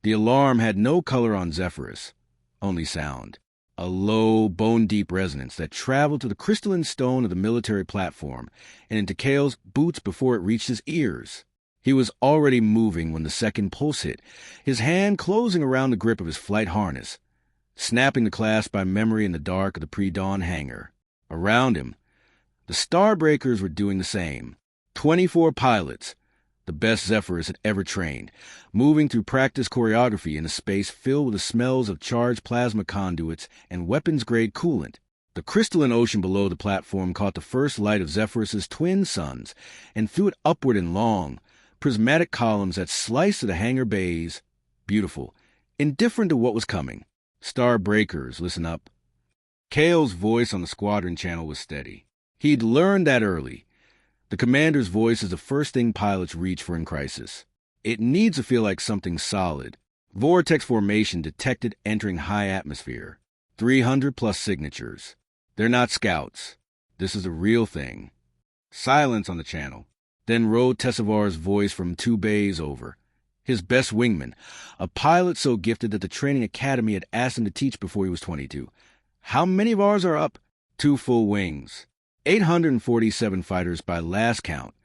The alarm had no color on Zephyrus, only sound. A low, bone-deep resonance that traveled to the crystalline stone of the military platform and into Kael's boots before it reached his ears. He was already moving when the second pulse hit, his hand closing around the grip of his flight harness, snapping the clasp by memory in the dark of the pre-dawn hangar. Around him, the Starbreakers were doing the same. 24 pilots, the best Zephyrus had ever trained, moving through practice choreography in a space filled with the smells of charged plasma conduits and weapons-grade coolant. The crystalline ocean below the platform caught the first light of Zephyrus's twin suns and threw it upward in long, prismatic columns that sliced through the hangar bays. Beautiful, indifferent to what was coming. Starbreakers, listen up. Kael's voice on the squadron channel was steady. He'd learned that early. The commander's voice is the first thing pilots reach for in crisis. It needs to feel like something solid. Vortex formation detected entering high atmosphere. 300+ signatures. They're not scouts. This is a real thing. Silence on the channel. Then rode Tessevar's voice from 2 bays over. His best wingman, a pilot so gifted that the training academy had asked him to teach before he was 22. How many of ours are up? 2 full wings. 847 fighters by last count.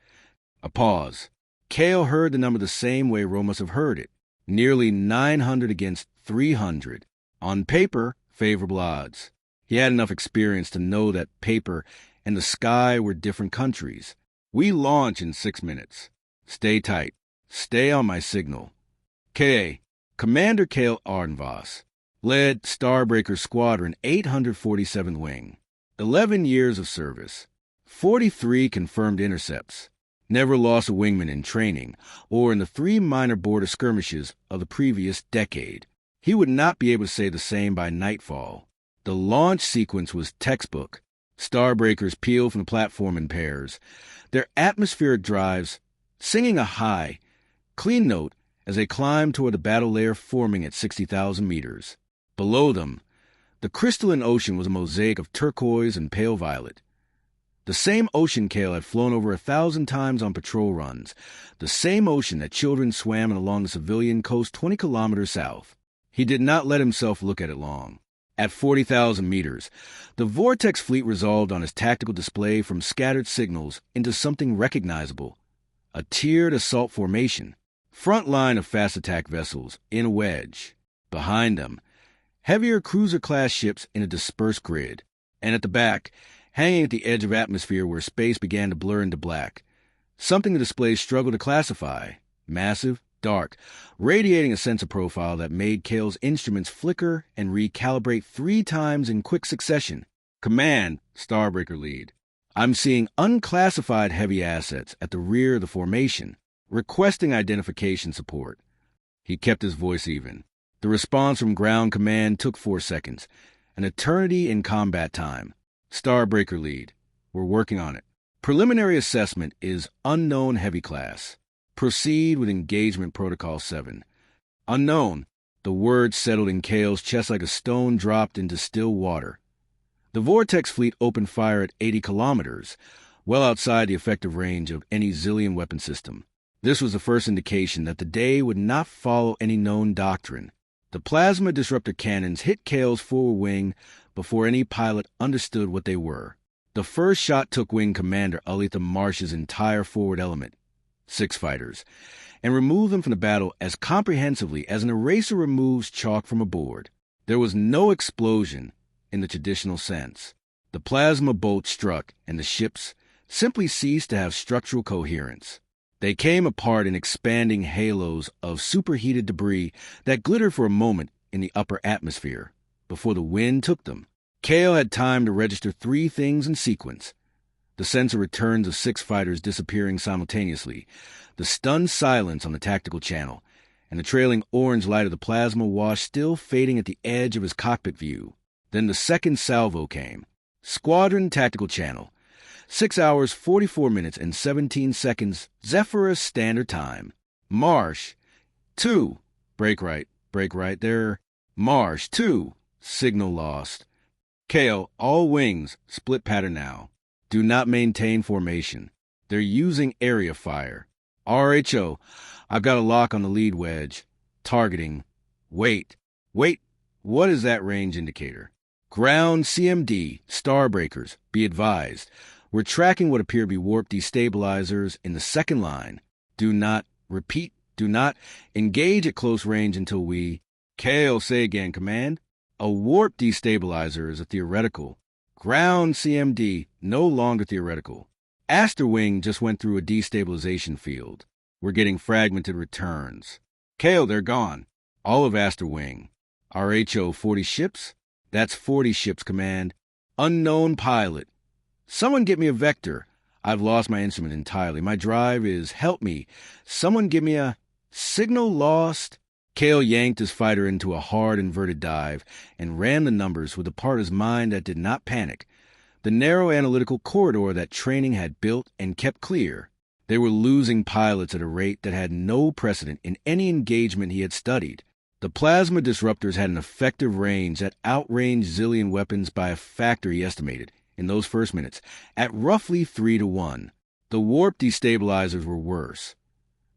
A pause. Kael heard the number the same way Ro must have heard it. Nearly 900 against 300. On paper, favorable odds. He had enough experience to know that paper and the sky were different countries. We launch in 6 minutes. Stay tight. Stay on my signal. K.A. Commander Kael Ardenvoss led Starbreaker Squadron 847th Wing. 11 years of service. 43 confirmed intercepts. Never lost a wingman in training or in the 3 minor border skirmishes of the previous decade. He would not be able to say the same by nightfall. The launch sequence was textbook. Starbreakers peeled from the platform in pairs, their atmospheric drives singing a high, clean note as they climbed toward the battle layer forming at 60,000 meters. Below them, the crystalline ocean was a mosaic of turquoise and pale violet. The same ocean Kael had flown over 1,000 times on patrol runs, the same ocean that children swam in along the civilian coast 20 kilometers south. He did not let himself look at it long. At 40,000 meters, the Vortex fleet resolved on his tactical display from scattered signals into something recognizable. A tiered assault formation. Front line of fast attack vessels in a wedge. Behind them, heavier cruiser-class ships in a dispersed grid. And at the back, hanging at the edge of atmosphere where space began to blur into black, something the display struggled to classify. Massive, dark, radiating a sensor profile that made Kael's instruments flicker and recalibrate 3 times in quick succession. Command, Starbreaker lead. I'm seeing unclassified heavy assets at the rear of the formation, requesting identification support. He kept his voice even. The response from ground command took 4 seconds, an eternity in combat time. Starbreaker lead. We're working on it. Preliminary assessment is unknown heavy class. Proceed with engagement protocol 7. Unknown. The word settled in Kael's chest like a stone dropped into still water. The Vortex fleet opened fire at 80 kilometers, well outside the effective range of any Zillion weapon system. This was the first indication that the day would not follow any known doctrine. The plasma disruptor cannons hit Kael's forward wing before any pilot understood what they were. The first shot took Wing Commander Alitha Marsh's entire forward element, 6 fighters, and removed them from the battle as comprehensively as an eraser removes chalk from a board. There was no explosion in the traditional sense. The plasma bolt struck, and the ships simply ceased to have structural coherence. They came apart in expanding halos of superheated debris that glittered for a moment in the upper atmosphere before the wind took them. Kael had time to register 3 things in sequence. The sensor returns of 6 fighters disappearing simultaneously, the stunned silence on the tactical channel, and the trailing orange light of the plasma wash still fading at the edge of his cockpit view. Then the second salvo came. Squadron tactical channel. 6 hours, 44 minutes, and 17 seconds, Zephyrus Standard Time. Marsh. 2. Break right. There. Marsh. 2. Signal lost. Kael, all wings, split pattern now. Do not maintain formation. They're using area fire. RHO, I've got a lock on the lead wedge. Targeting. Wait. What is that range indicator? Ground CMD, Starbreakers, be advised. We're tracking what appear to be warp destabilizers in the second line. Do not engage at close range until we... Kael, say again, command. A warp destabilizer is a theoretical. Ground CMD, no longer theoretical. Asterwing just went through a destabilization field. We're getting fragmented returns. Kael, they're gone. All of Asterwing. Our HO 40 ships? That's 40 ships, command. Unknown pilot. Someone get me a vector. I've lost my instrument entirely. My drive is help me. Someone give me a signal lost. Kael yanked his fighter into a hard inverted dive and ran the numbers with a part of his mind that did not panic. The narrow analytical corridor that training had built and kept clear. They were losing pilots at a rate that had no precedent in any engagement he had studied. The plasma disruptors had an effective range that outranged Zillion weapons by a factor he estimated, in those first minutes, at roughly 3-1. The warp destabilizers were worse.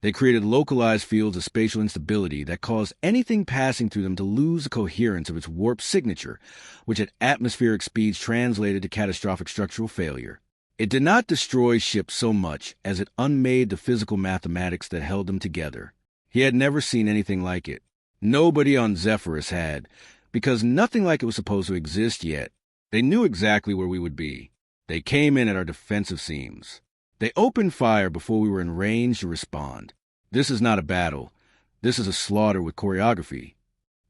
They created localized fields of spatial instability that caused anything passing through them to lose the coherence of its warp signature, which at atmospheric speeds translated to catastrophic structural failure. It did not destroy ships so much as it unmade the physical mathematics that held them together. He had never seen anything like it. Nobody on Zephyrus had, because nothing like it was supposed to exist yet. They knew exactly where we would be. They came in at our defensive seams. They opened fire before we were in range to respond. This is not a battle. This is a slaughter with choreography.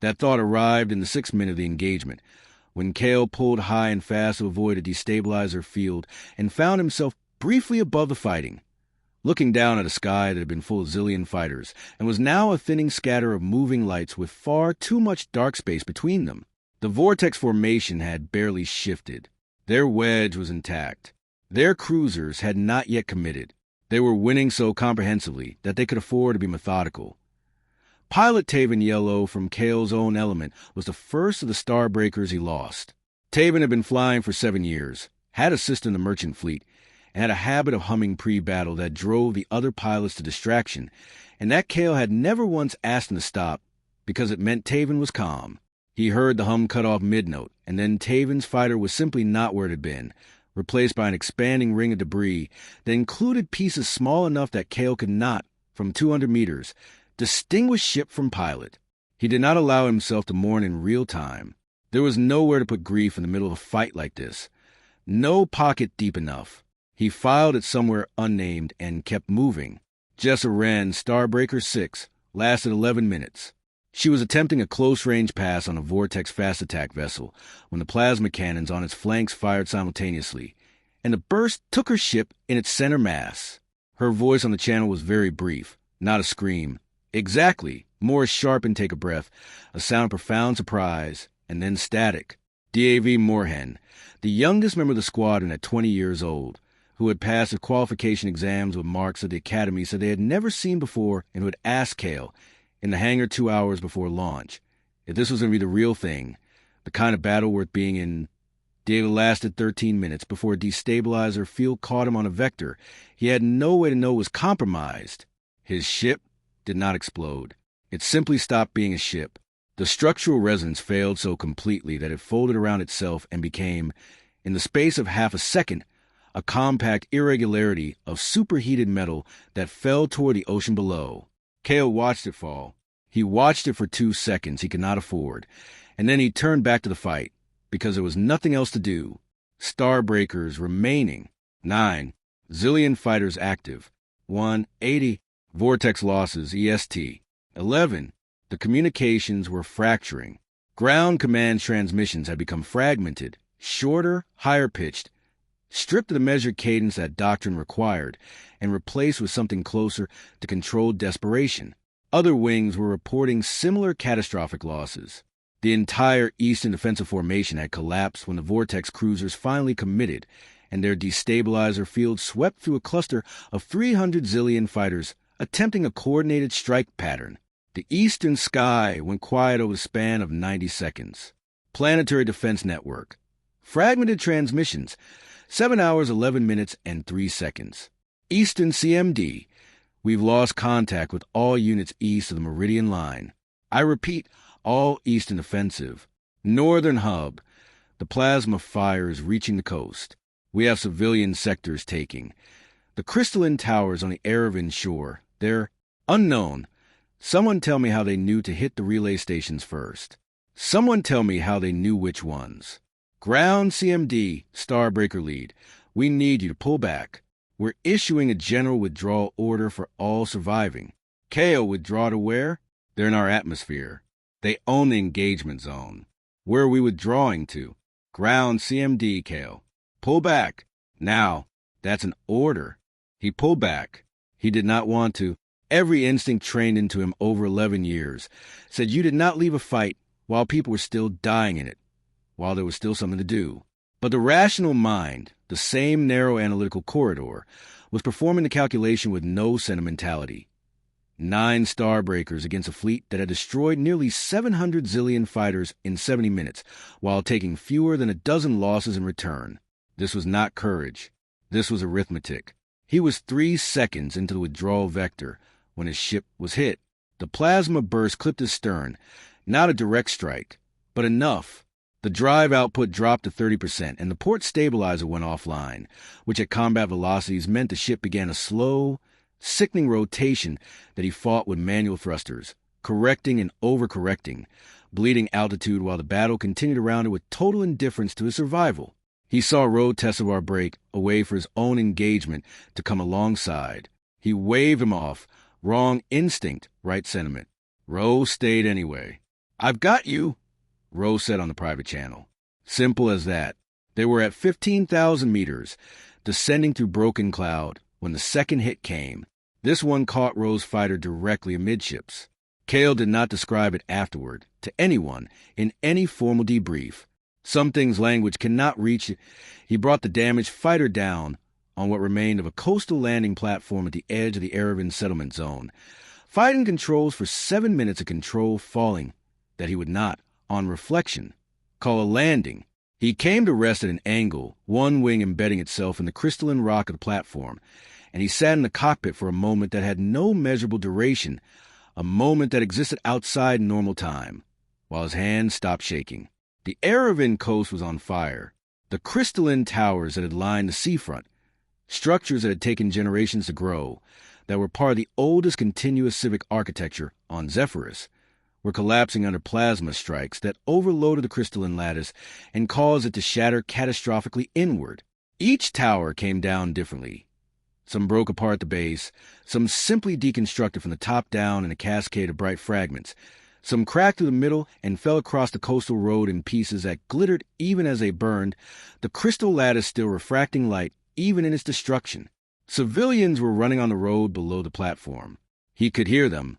That thought arrived in the 6th minute of the engagement, when Kael pulled high and fast to avoid a destabilizer field and found himself briefly above the fighting, looking down at a sky that had been full of Zillion fighters and was now a thinning scatter of moving lights with far too much dark space between them. The Vortex formation had barely shifted. Their wedge was intact. Their cruisers had not yet committed. They were winning so comprehensively that they could afford to be methodical. Pilot Taven Yellow from Kael's own element was the first of the Starbreakers he lost. Taven had been flying for 7 years, had a sister in the merchant fleet, and had a habit of humming pre-battle that drove the other pilots to distraction, and that Kael had never once asked him to stop because it meant Taven was calm. He heard the hum cut off mid-note, and then Taven's fighter was simply not where it had been, replaced by an expanding ring of debris that included pieces small enough that Kael could not, from 200 meters, distinguish ship from pilot. He did not allow himself to mourn in real time. There was nowhere to put grief in the middle of a fight like this. No pocket deep enough. He filed it somewhere unnamed and kept moving. Jessa Wren, Starbreaker 6, lasted 11 minutes. She was attempting a close-range pass on a Vortex fast-attack vessel when the plasma cannons on its flanks fired simultaneously, and the burst took her ship in its center mass. Her voice on the channel was very brief, not a scream. Exactly, more sharp intake of breath, a sound of profound surprise, and then static. DAV Moorhen, the youngest member of the squadron at 20 years old, who had passed his qualification exams with marks at the academy said they had never seen before and who had asked Kael, in the hangar 2 hours before launch, if this was going to be the real thing, the kind of battle worth being in. David lasted 13 minutes before a destabilizer field caught him on a vector he had no way to know was compromised. His ship did not explode. It simply stopped being a ship. The structural resonance failed so completely that it folded around itself and became, in the space of half a second, a compact irregularity of superheated metal that fell toward the ocean below. Kael watched it fall. He watched it for 2 seconds he could not afford, and then he turned back to the fight, because there was nothing else to do. Starbreakers remaining. 9. Zillion fighters active. 180. Vortex losses, EST. 11. The communications were fracturing. Ground command transmissions had become fragmented, shorter, higher-pitched, stripped of the measured cadence that doctrine required, and replaced with something closer to controlled desperation. Other wings were reporting similar catastrophic losses. The entire eastern defensive formation had collapsed when the Vortex cruisers finally committed, and their destabilizer field swept through a cluster of 300 Zillion fighters attempting a coordinated strike pattern. The eastern sky went quiet over the span of 90 seconds. Planetary Defense Network. Fragmented transmissions. 7 hours, 11 minutes, and 3 seconds. Eastern CMD. We've lost contact with all units east of the Meridian Line. I repeat, all eastern offensive. Northern hub. The plasma fires reaching the coast. We have civilian sectors taking. The crystalline towers on the Erevan shore, they're unknown. Someone tell me how they knew to hit the relay stations first. Someone tell me how they knew which ones. Ground CMD, Starbreaker lead. We need you to pull back. We're issuing a general withdrawal order for all surviving. Kael, withdraw to where? They're in our atmosphere. They own the engagement zone. Where are we withdrawing to? Ground CMD, Kael. Pull back. Now, that's an order. He pulled back. He did not want to. Every instinct trained into him over 11 years said you did not leave a fight while people were still dying in it, while there was still something to do. But the rational mind, the same narrow analytical corridor, was performing the calculation with no sentimentality. 9 Starbreakers against a fleet that had destroyed nearly 700 zillion fighters in 70 minutes, while taking fewer than a dozen losses in return. This was not courage. This was arithmetic. He was 3 seconds into the withdrawal vector when his ship was hit. The plasma burst clipped his stern. Not a direct strike, but enough. The drive output dropped to 30%, and the port stabilizer went offline, which at combat velocities meant the ship began a slow, sickening rotation that he fought with manual thrusters, correcting and overcorrecting, bleeding altitude while the battle continued around it with total indifference to his survival. He saw Road Tessevar break away for his own engagement to come alongside. He waved him off. Wrong instinct, right sentiment. Rose stayed anyway. "I've got you," Rose said on the private channel. Simple as that. They were at 15,000 meters, descending through broken cloud, when the second hit came. This one caught Rose's fighter directly amidships. Kael did not describe it afterward, to anyone, in any formal debrief. Some things language cannot reach. He brought the damaged fighter down on what remained of a coastal landing platform at the edge of the Erevan settlement zone, fighting controls for 7 minutes of control falling that he would not, on reflection, call a landing. He came to rest at an angle, one wing embedding itself in the crystalline rock of the platform, and he sat in the cockpit for a moment that had no measurable duration, a moment that existed outside normal time, while his hands stopped shaking. The Erevan coast was on fire. The crystalline towers that had lined the seafront, structures that had taken generations to grow, that were part of the oldest continuous civic architecture on Zephyrus, were collapsing under plasma strikes that overloaded the crystalline lattice and caused it to shatter catastrophically inward. Each tower came down differently. Some broke apart at the base, some simply deconstructed from the top down in a cascade of bright fragments. Some cracked through the middle and fell across the coastal road in pieces that glittered even as they burned, the crystal lattice still refracting light even in its destruction. Civilians were running on the road below the platform. He could hear them,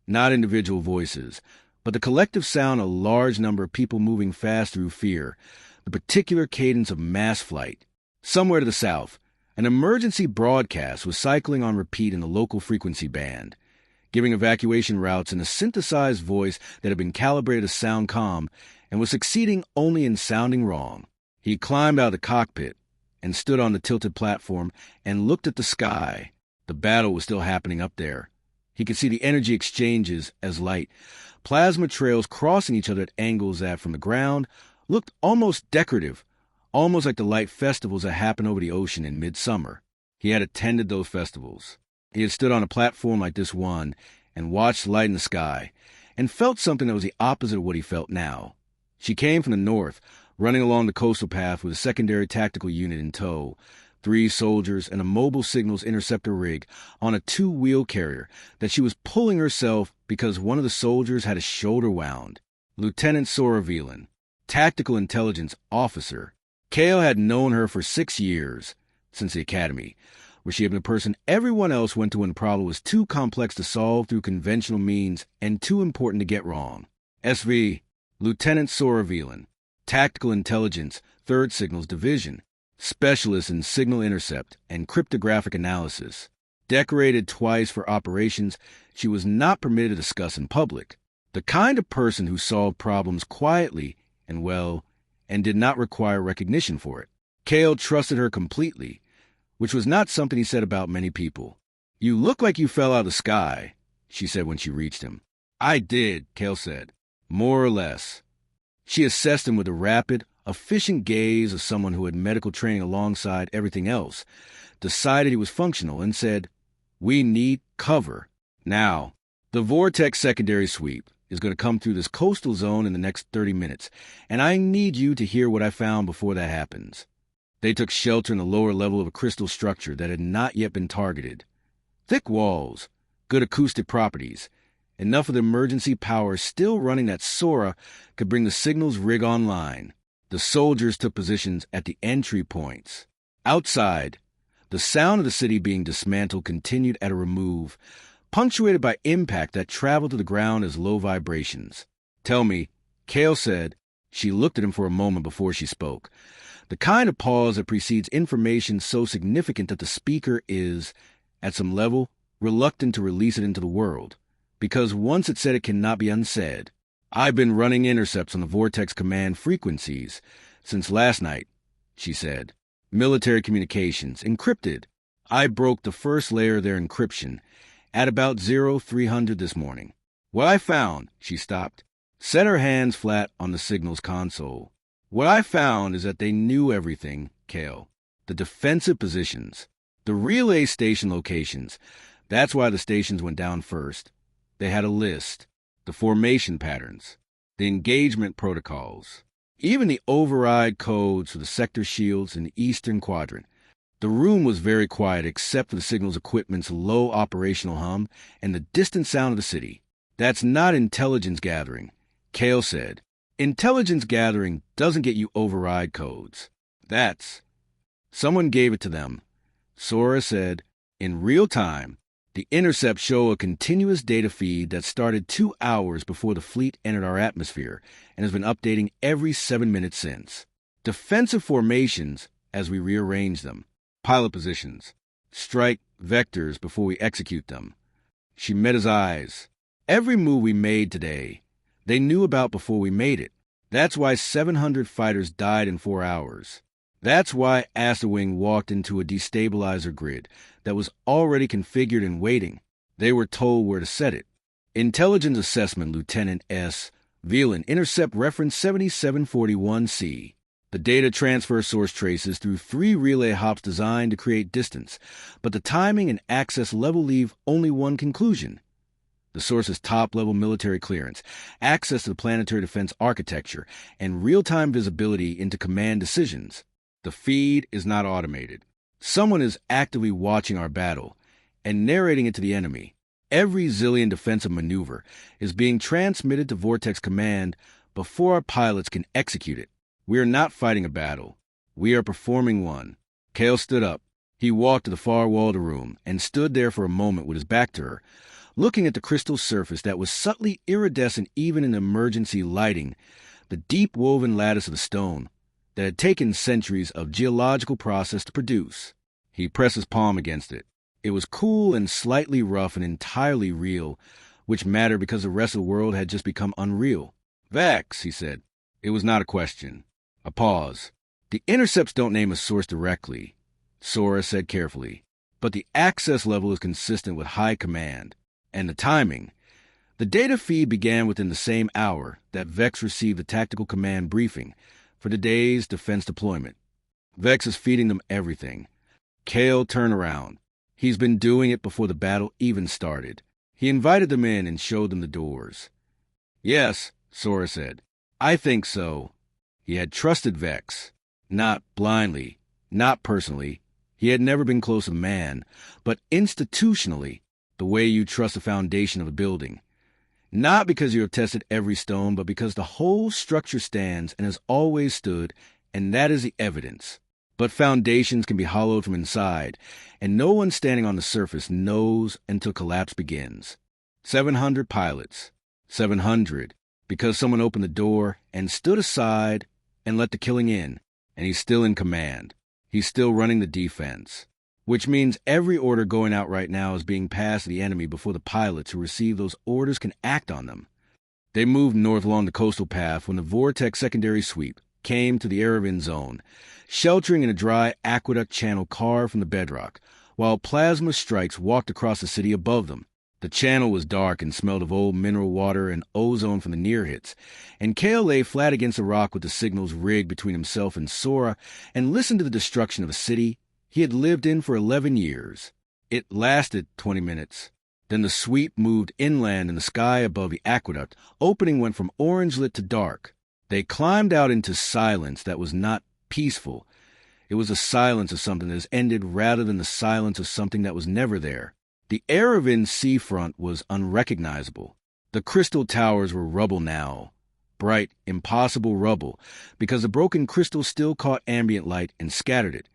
not individual voices, but the collective sound of a large number of people moving fast through fear, the particular cadence of mass flight. Somewhere to the south, an emergency broadcast was cycling on repeat in the local frequency band, giving evacuation routes in a synthesized voice that had been calibrated to sound calm and was succeeding only in sounding wrong. He climbed out of the cockpit and stood on the tilted platform and looked at the sky. The battle was still happening up there. He could see the energy exchanges as light, plasma trails crossing each other at angles that, from the ground, looked almost decorative, almost like the light festivals that happen over the ocean in midsummer. He had attended those festivals. He had stood on a platform like this one and watched light in the sky, and felt something that was the opposite of what he felt now. She came from the north, running along the coastal path with a secondary tactical unit in tow, 3 soldiers and a mobile signals interceptor rig on a 2-wheel carrier that she was pulling herself because one of the soldiers had a shoulder wound. Lieutenant Soravilan, tactical intelligence officer. Kael had known her for 6 years, since the academy, where she had been the person everyone else went to when the problem was too complex to solve through conventional means and too important to get wrong. SV, Lieutenant Soravilan, Tactical Intelligence, 3rd Signals Division, specialist in signal intercept and cryptographic analysis. Decorated twice for operations she was not permitted to discuss in public. The kind of person who solved problems quietly and well, and did not require recognition for it. Kael trusted her completely, which was not something he said about many people. "You look like you fell out of the sky," she said when she reached him. I did, Kael said. More or less. She assessed him with a rapid, efficient gaze of someone who had medical training alongside everything else, decided he was functional, and said, "We need cover. Now, the Vortex secondary sweep is going to come through this coastal zone in the next 30 minutes, and I need you to hear what I found before that happens." They took shelter in the lower level of a crystal structure that had not yet been targeted. Thick walls, good acoustic properties, enough of the emergency power still running that Sora could bring the signals rig online. The soldiers took positions at the entry points. Outside, the sound of the city being dismantled continued at a remove, punctuated by impact that traveled to the ground as low vibrations. "Tell me," Kael said. She looked at him for a moment before she spoke. The kind of pause that precedes information so significant that the speaker is, at some level, reluctant to release it into the world, because once it's said it cannot be unsaid. "I've been running intercepts on the Vortex command frequencies since last night," she said. "Military communications, encrypted. I broke the first layer of their encryption at about 0300 this morning. What I found," she stopped, set her hands flat on the signals console. "What I found is that they knew everything, Kael. The defensive positions, the relay station locations. That's why the stations went down first. They had a list, the formation patterns, the engagement protocols, even the override codes for the sector shields in the eastern quadrant. The room was very quiet except for the signals equipment's low operational hum and the distant sound of the city. That's not intelligence gathering," Kael said. "Intelligence gathering doesn't get you override codes. That's..." Someone gave it to them. Sora said, "In real time, the intercepts show a continuous data feed that started 2 hours before the fleet entered our atmosphere and has been updating every 7 minutes since. Defensive formations as we rearrange them, pilot positions, strike vectors before we execute them." She met his eyes. "Every move we made today, they knew about before we made it. That's why 700 fighters died in 4 hours. That's why Asterwing walked into a destabilizer grid that was already configured and waiting. They were told where to set it. Intelligence Assessment Lieutenant S. Velan, Intercept Reference 7741C. The data transfer source traces through 3 relay hops designed to create distance, but the timing and access level leave only one conclusion. The source's top-level military clearance, access to the planetary defense architecture, and real-time visibility into command decisions. The feed is not automated. Someone is actively watching our battle and narrating it to the enemy. Every zillion defensive maneuver is being transmitted to Vortex Command before our pilots can execute it. We are not fighting a battle. We are performing one." Kael stood up. He walked to the far wall of the room and stood there for a moment with his back to her, looking at the crystal surface that was subtly iridescent even in emergency lighting, the deep-woven lattice of the stone that had taken centuries of geological process to produce. He pressed his palm against it. It was cool and slightly rough and entirely real, which mattered because the rest of the world had just become unreal. "Vex," he said. It was not a question. A pause. "The intercepts don't name a source directly," Sora said carefully, "but the access level is consistent with high command. And the timing. The data feed began within the same hour that Vex received the tactical command briefing for today's defense deployment. Vex is feeding them everything." Kael turned around. "He's been doing it before the battle even started. He invited them in and showed them the doors." "Yes," Sora said. "I think so." He had trusted Vex. Not blindly, not personally. He had never been close to man, but institutionally, the way you trust the foundation of a building. Not because you have tested every stone, but because the whole structure stands and has always stood, and that is the evidence. But foundations can be hollowed from inside, and no one standing on the surface knows until collapse begins. 700 pilots. 700, because someone opened the door and stood aside and let the killing in, and he's still in command. He's still running the defense. Which means every order going out right now is being passed to the enemy before the pilots who receive those orders can act on them. They moved north along the coastal path when the Vortex secondary sweep came to the Aravan zone, sheltering in a dry aqueduct channel carved from the bedrock, while plasma strikes walked across the city above them. The channel was dark and smelled of old mineral water and ozone from the near hits, and Kael lay flat against a rock with the signals rigged between himself and Sora and listened to the destruction of a city he had lived in for 11 years. It lasted 20 minutes. Then the sweep moved inland and the sky above the aqueduct opening went from orange-lit to dark. They climbed out into silence that was not peaceful. It was the silence of something that has ended rather than the silence of something that was never there. The Aravan seafront was unrecognizable. The crystal towers were rubble now. Bright, impossible rubble, because the broken crystal still caught ambient light and scattered it.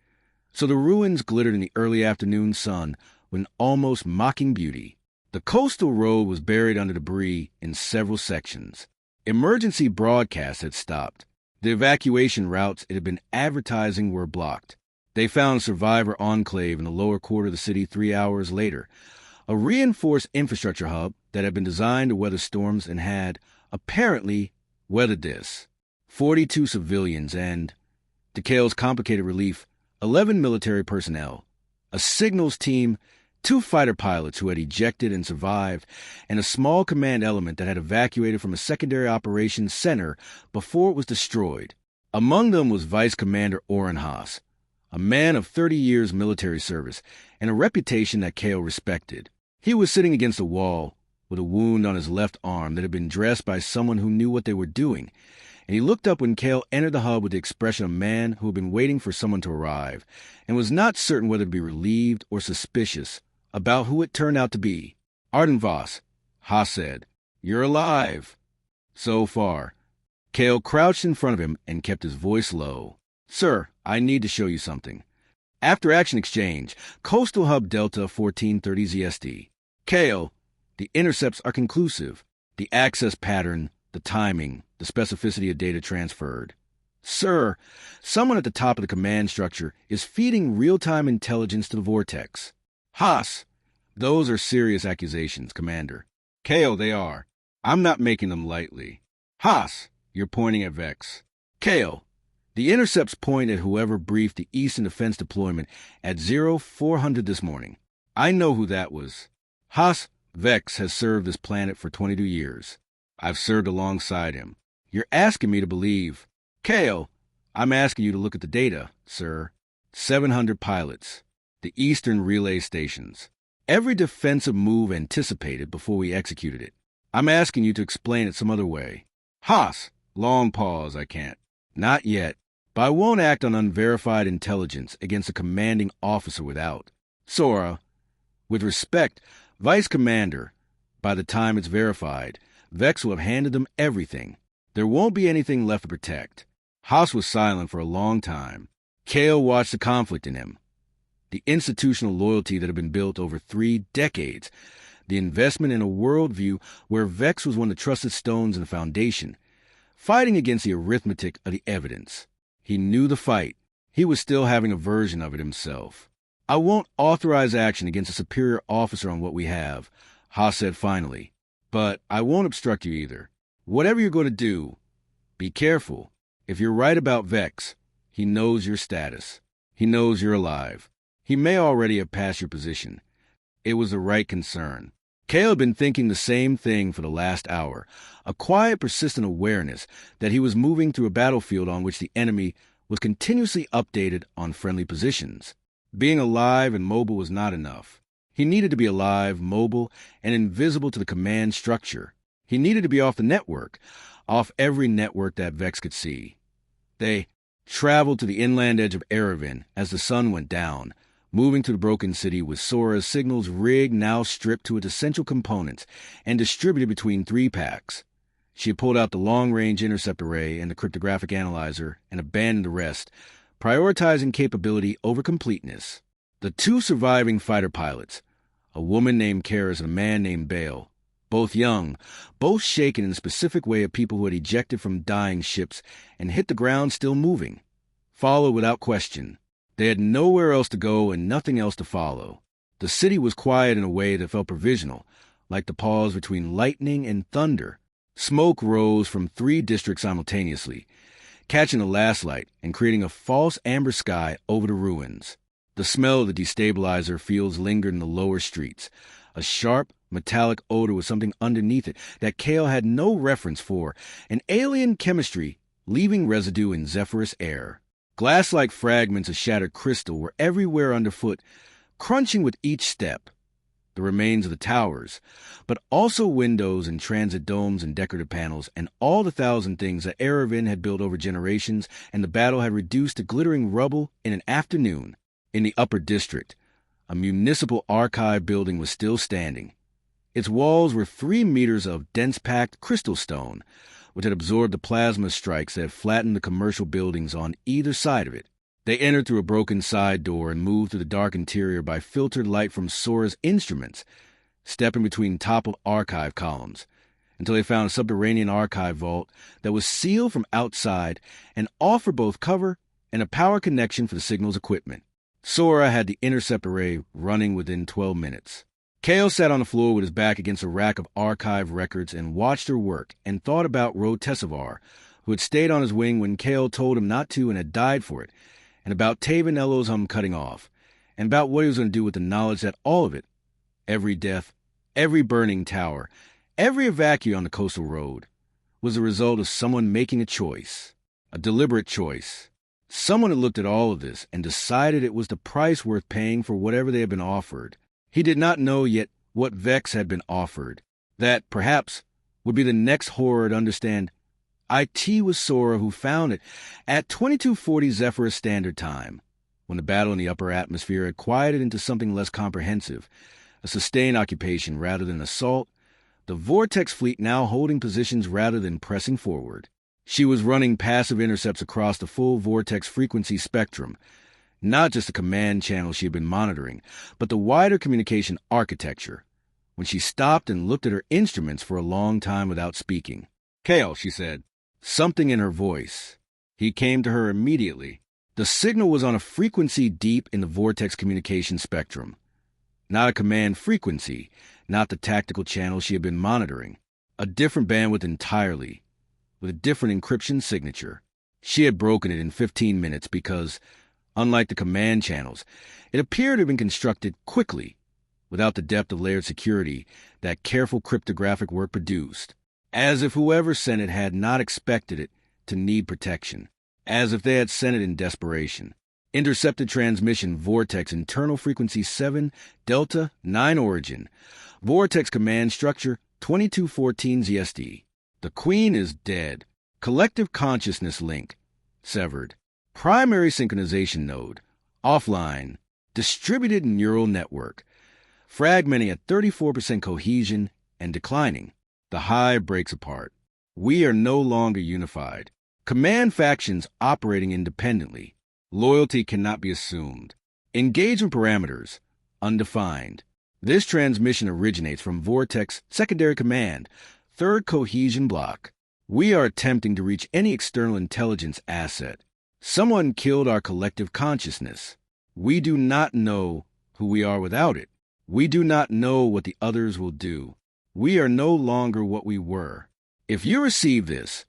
So the ruins glittered in the early afternoon sun with an almost mocking beauty. The coastal road was buried under debris in several sections. Emergency broadcasts had stopped. The evacuation routes it had been advertising were blocked. They found a survivor enclave in the lower quarter of the city 3 hours later, a reinforced infrastructure hub that had been designed to weather storms and had, apparently, weathered this. 42 civilians and, to Kael's complicated relief, 11 military personnel, a signals team, 2 fighter pilots who had ejected and survived, and a small command element that had evacuated from a secondary operations center before it was destroyed. Among them was Vice Commander Ardenvoss, a man of 30 years military service and a reputation that Kael respected. He was sitting against a wall with a wound on his left arm that had been dressed by someone who knew what they were doing, and he looked up when Kael entered the hub with the expression of a man who had been waiting for someone to arrive and was not certain whether to be relieved or suspicious about who it turned out to be. Ardenvoss, Haas said, "You're alive." So far. Kael crouched in front of him and kept his voice low. "Sir, I need to show you something. After action exchange, Coastal Hub Delta 1430 ZSD. Kael, the intercepts are conclusive. The access pattern, the timing, the specificity of data transferred. Sir, someone at the top of the command structure is feeding real-time intelligence to the Vortex. Haas, those are serious accusations, Commander. Kael, they are. I'm not making them lightly. Haas, you're pointing at Vex. Kael, the intercepts point at whoever briefed the Eastern Defense deployment at 0400 this morning. I know who that was. Haas, Vex has served this planet for 22 years. I've served alongside him. You're asking me to believe. Kael, I'm asking you to look at the data, sir. 700 pilots. The Eastern relay stations. Every defensive move anticipated before we executed it. I'm asking you to explain it some other way. Haas, long pause, I can't. Not yet, but I won't act on unverified intelligence against a commanding officer without. Sora, with respect, Vice Commander, by the time it's verified, Vex will have handed them everything. There won't be anything left to protect. Haas was silent for a long time. Kael watched the conflict in him. The institutional loyalty that had been built over 3 decades, the investment in a worldview where Vex was one of the trusted stones in the foundation, fighting against the arithmetic of the evidence. He knew the fight. He was still having a version of it himself. I won't authorize action against a superior officer on what we have, Haas said finally. But I won't obstruct you either. Whatever you're going to do, be careful. If you're right about Vex, he knows your status. He knows you're alive. He may already have passed your position. It was the right concern. Kael had been thinking the same thing for the last hour, a quiet, persistent awareness that he was moving through a battlefield on which the enemy was continuously updated on friendly positions. Being alive and mobile was not enough. He needed to be alive, mobile, and invisible to the command structure. He needed to be off the network, off every network that Vex could see. They traveled to the inland edge of Aravan as the sun went down, moving to the broken city with Sora's signals rigged now stripped to its essential components and distributed between 3 packs. She had pulled out the long-range intercept array and the cryptographic analyzer and abandoned the rest, prioritizing capability over completeness. The 2 surviving fighter pilots, a woman named Karis and a man named Bale, both young, both shaken in the specific way of people who had ejected from dying ships and hit the ground still moving, followed without question. They had nowhere else to go and nothing else to follow. The city was quiet in a way that felt provisional, like the pause between lightning and thunder. Smoke rose from 3 districts simultaneously, catching the last light and creating a false amber sky over the ruins. The smell of the destabilizer fields lingered in the lower streets, a sharp, Metallic odor with something underneath it that Kael had no reference for, an alien chemistry leaving residue in Zephyrus air. Glass-like fragments of shattered crystal were everywhere underfoot, crunching with each step. The remains of the towers, but also windows and transit domes and decorative panels, and all the thousand things that Erevan had built over generations and the battle had reduced to glittering rubble in an afternoon. In the upper district, a municipal archive building was still standing. Its walls were 3 meters of dense-packed crystal stone, which had absorbed the plasma strikes that had flattened the commercial buildings on either side of it. They entered through a broken side door and moved through the dark interior by filtered light from Sora's instruments, stepping between toppled archive columns, until they found a subterranean archive vault that was sealed from outside and offered both cover and a power connection for the signal's equipment. Sora had the intercept array running within 12 minutes. Kael sat on the floor with his back against a rack of archive records and watched her work and thought about Rotesivar, who had stayed on his wing when Kael told him not to and had died for it, and about Taven Elohim cutting off, and about what he was going to do with the knowledge that all of it, every death, every burning tower, every evacuee on the coastal road, was the result of someone making a choice, a deliberate choice. Someone had looked at all of this and decided it was the price worth paying for whatever they had been offered. He did not know yet what Vex had been offered. That, perhaps, would be the next horror to understand. IT was Sora who found it at 2240 Zephyrus Standard Time, when the battle in the upper atmosphere had quieted into something less comprehensive, a sustained occupation rather than assault, the Vortex fleet now holding positions rather than pressing forward. She was running passive intercepts across the full Vortex frequency spectrum, not just the command channel she had been monitoring, but the wider communication architecture, when she stopped and looked at her instruments for a long time without speaking. "Kael," she said, something in her voice. He came to her immediately. The signal was on a frequency deep in the Vortex communication spectrum. Not a command frequency, not the tactical channel she had been monitoring. A different bandwidth entirely, with a different encryption signature. She had broken it in 15 minutes because, unlike the command channels, it appeared to have been constructed quickly, without the depth of layered security that careful cryptographic work produced, as if whoever sent it had not expected it to need protection, as if they had sent it in desperation. Intercepted transmission Vortex internal frequency 7, Delta 9 origin. Vortex command structure 2214 ZSD. The Queen is dead. Collective consciousness link severed. Primary synchronization node offline. Distributed neural network fragmenting at 34% cohesion and declining. The hive breaks apart. We are no longer unified. Command factions operating independently. Loyalty cannot be assumed. Engagement parameters undefined. This transmission originates from Vortex Secondary Command, 3rd Cohesion Block. We are attempting to reach any external intelligence asset. Someone killed our collective consciousness. We do not know who we are without it. We do not know what the others will do. We are no longer what we were. If you receive this,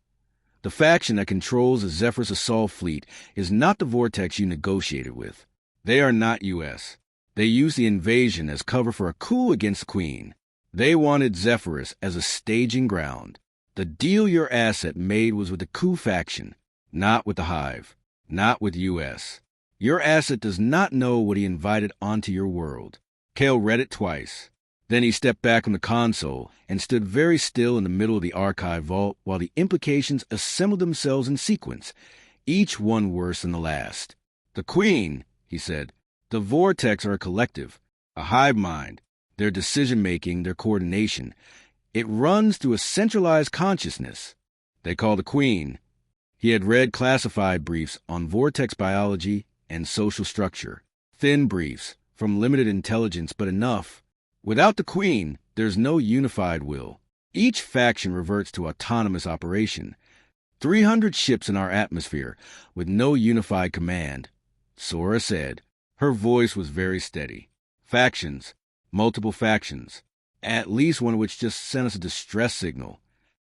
the faction that controls the Zephyrus assault fleet is not the Vortex you negotiated with. They are not U.S. They use the invasion as cover for a coup against the Queen. They wanted Zephyrus as a staging ground. The deal your asset made was with the coup faction, not with the hive, not with U.S. Your asset does not know what he invited onto your world. Kael read it twice. Then he stepped back from the console and stood very still in the middle of the archive vault while the implications assembled themselves in sequence, each one worse than the last. "The Queen," he said. "The Vortex are a collective, a hive mind, their decision-making, their coordination. It runs through a centralized consciousness. They call the Queen." He had read classified briefs on Vortex biology and social structure. Thin briefs, from limited intelligence, but enough. Without the Queen, there's no unified will. Each faction reverts to autonomous operation. 300 ships in our atmosphere, with no unified command. Sora said. Her voice was very steady. Factions, multiple factions, at least one of which just sent us a distress signal,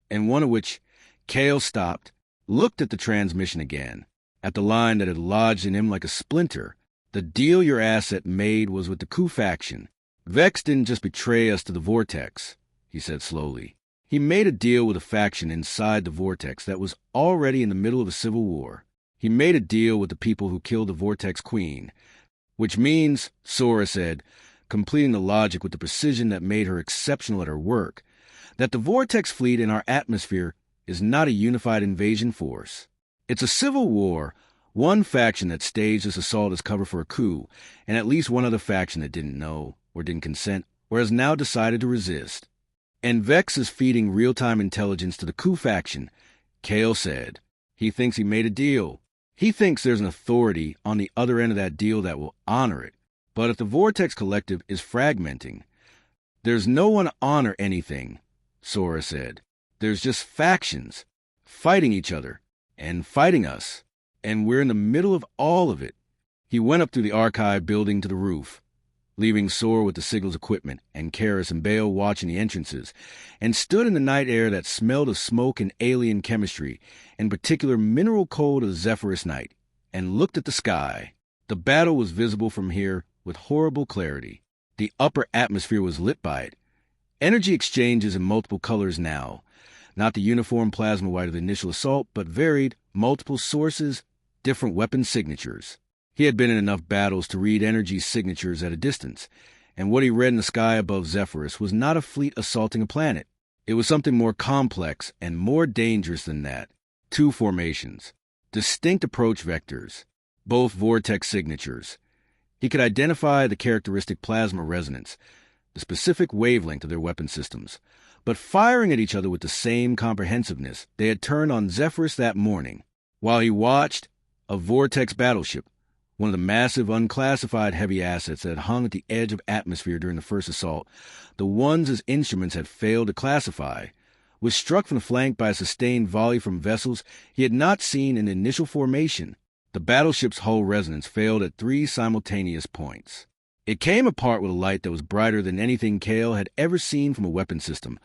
and one of which Kael stopped, looked at the transmission again, at the line that had lodged in him like a splinter. The deal your asset made was with the coup faction, Vex didn't just betray us to the Vortex, he said slowly. He made a deal with a faction inside the Vortex that was already in the middle of a civil war. He made a deal with the people who killed the Vortex Queen, which means, Sora said, completing the logic with the precision that made her exceptional at her work, that the Vortex fleet in our atmosphere is not a unified invasion force. It's a civil war, one faction that staged this assault as cover for a coup, and at least one other faction that didn't know, or didn't consent, or has now decided to resist. And Vex is feeding real-time intelligence to the coup faction, Kael said. He thinks he made a deal. He thinks there's an authority on the other end of that deal that will honor it. But if the Vortex Collective is fragmenting, there's no one to honor anything, Sora said. There's just factions, fighting each other, and fighting us. And we're in the middle of all of it. He went up through the archive building to the roof, leaving Sora with the signals equipment and Karis and Bale watching the entrances, and stood in the night air that smelled of smoke and alien chemistry, in particular mineral cold of Zephyrus night, and looked at the sky. The battle was visible from here with horrible clarity. The upper atmosphere was lit by it. Energy exchanges in multiple colors now. Not the uniform plasma white of the initial assault, but varied, multiple sources, different weapon signatures. He had been in enough battles to read energy signatures at a distance, and what he read in the sky above Zephyrus was not a fleet assaulting a planet. It was something more complex and more dangerous than that. Two formations, distinct approach vectors, both vortex signatures. He could identify the characteristic plasma resonance, the specific wavelength of their weapon systems, but firing at each other with the same comprehensiveness they had turned on Zephyrus that morning. While he watched, a vortex battleship, one of the massive unclassified heavy assets that had hung at the edge of atmosphere during the first assault, the ones his instruments had failed to classify, was struck from the flank by a sustained volley from vessels he had not seen in the initial formation. The battleship's hull resonance failed at 3 simultaneous points. It came apart with a light that was brighter than anything Kael had ever seen from a weapon system,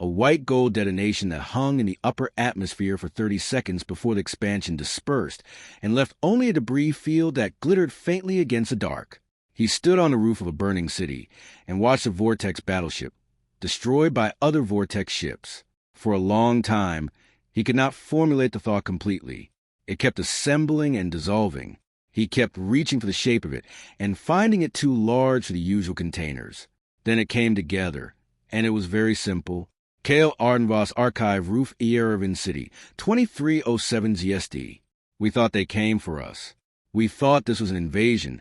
a white-gold detonation that hung in the upper atmosphere for 30 seconds before the expansion dispersed and left only a debris field that glittered faintly against the dark. He stood on the roof of a burning city and watched a Vortex battleship, destroyed by other Vortex ships. For a long time, he could not formulate the thought completely. It kept assembling and dissolving. He kept reaching for the shape of it and finding it too large for the usual containers. Then it came together, and it was very simple. Kael Ardenvoss Archive, Roof Yerevan City, 2307 ZSD. We thought they came for us. We thought this was an invasion,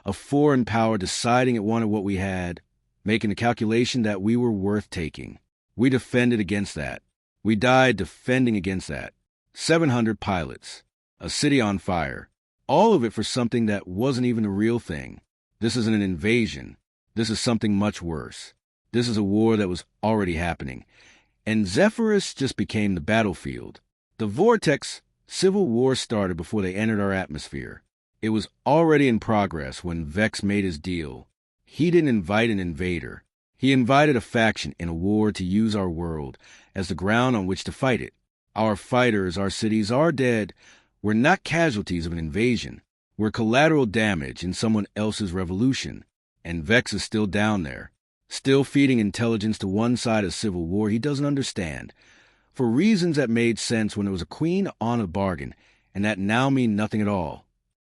a foreign power deciding it wanted what we had, making the calculation that we were worth taking. We defended against that. We died defending against that. 700 pilots, a city on fire, all of it for something that wasn't even a real thing. This isn't an invasion. This is something much worse. This is a war that was already happening, and Zephyrus just became the battlefield. The Vortex civil war started before they entered our atmosphere. It was already in progress when Vex made his deal. He didn't invite an invader. He invited a faction in a war to use our world as the ground on which to fight it. Our fighters, our cities, our dead were not casualties of an invasion. We're collateral damage in someone else's revolution. And Vex is still down there, still feeding intelligence to one side of civil war he doesn't understand, for reasons that made sense when there was a queen on a bargain, and that now mean nothing at all.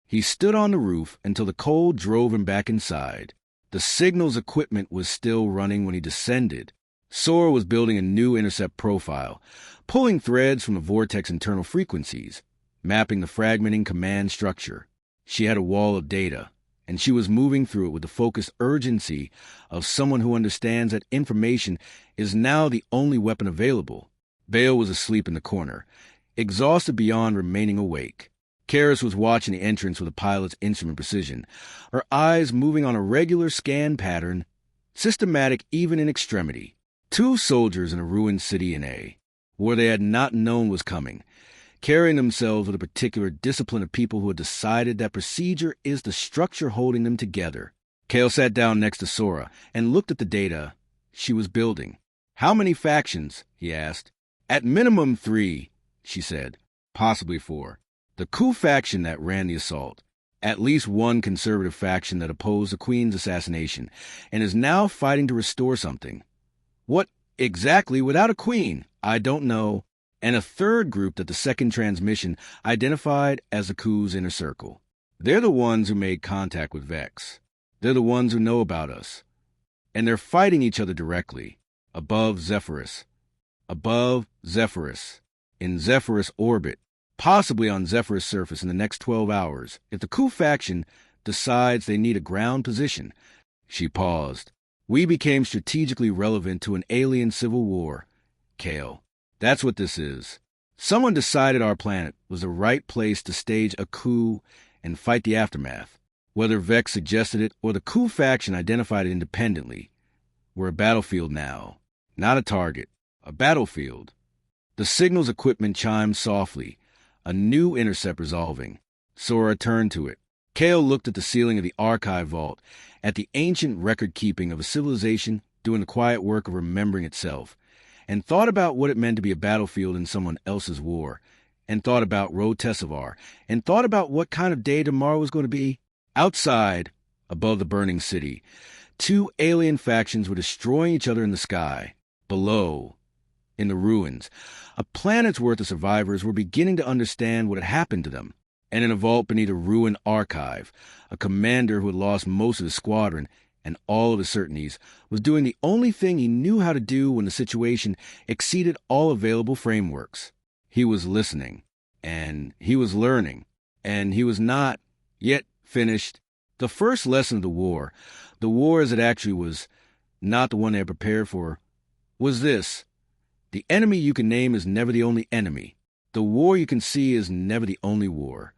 He stood on the roof until the cold drove him back inside. The signals equipment was still running when he descended. Sora was building a new intercept profile, pulling threads from the Vortex internal frequencies, mapping the fragmenting command structure. She had a wall of data, and she was moving through it with the focused urgency of someone who understands that information is now the only weapon available. Bale was asleep in the corner, exhausted beyond remaining awake. Karis was watching the entrance with a pilot's instrument precision, her eyes moving on a regular scan pattern, systematic even in extremity. 2 soldiers in a ruined city in A, where they had not known was coming, carrying themselves with a particular discipline of people who had decided that procedure is the structure holding them together. Kael sat down next to Sora and looked at the data she was building. "How many factions?" he asked. "At minimum 3, she said. "Possibly 4. The coup faction that ran the assault. at least one conservative faction that opposed the Queen's assassination and is now fighting to restore something. What exactly without a queen? I don't know. And a third group that the second transmission identified as the coup's inner circle. They're the ones who made contact with Vex. They're the ones who know about us. And they're fighting each other directly, above Zephyrus. Above Zephyrus. In Zephyrus orbit. Possibly on Zephyrus' surface in the next 12 hours, if the coup faction decides they need a ground position. She paused. We became strategically relevant to an alien civil war. Kael. That's what this is. Someone decided our planet was the right place to stage a coup and fight the aftermath. Whether Vex suggested it or the coup faction identified it independently. We're a battlefield now. Not a target. A battlefield. The signal's equipment chimed softly. A new intercept resolving. Sora turned to it. Kael looked at the ceiling of the archive vault, at the ancient record-keeping of a civilization doing the quiet work of remembering itself, and thought about what it meant to be a battlefield in someone else's war, and thought about Rotesivar, and thought about what kind of day tomorrow was going to be. Outside, above the burning city, two alien factions were destroying each other in the sky. Below, in the ruins, a planet's worth of survivors were beginning to understand what had happened to them. And in a vault beneath a ruined archive, a commander who had lost most of his squadron and all of his certainties was doing the only thing he knew how to do when the situation exceeded all available frameworks. He was listening, and he was learning, and he was not yet finished. The first lesson of the war as it actually was, not the one they had prepared for, was this. The enemy you can name is never the only enemy. The war you can see is never the only war.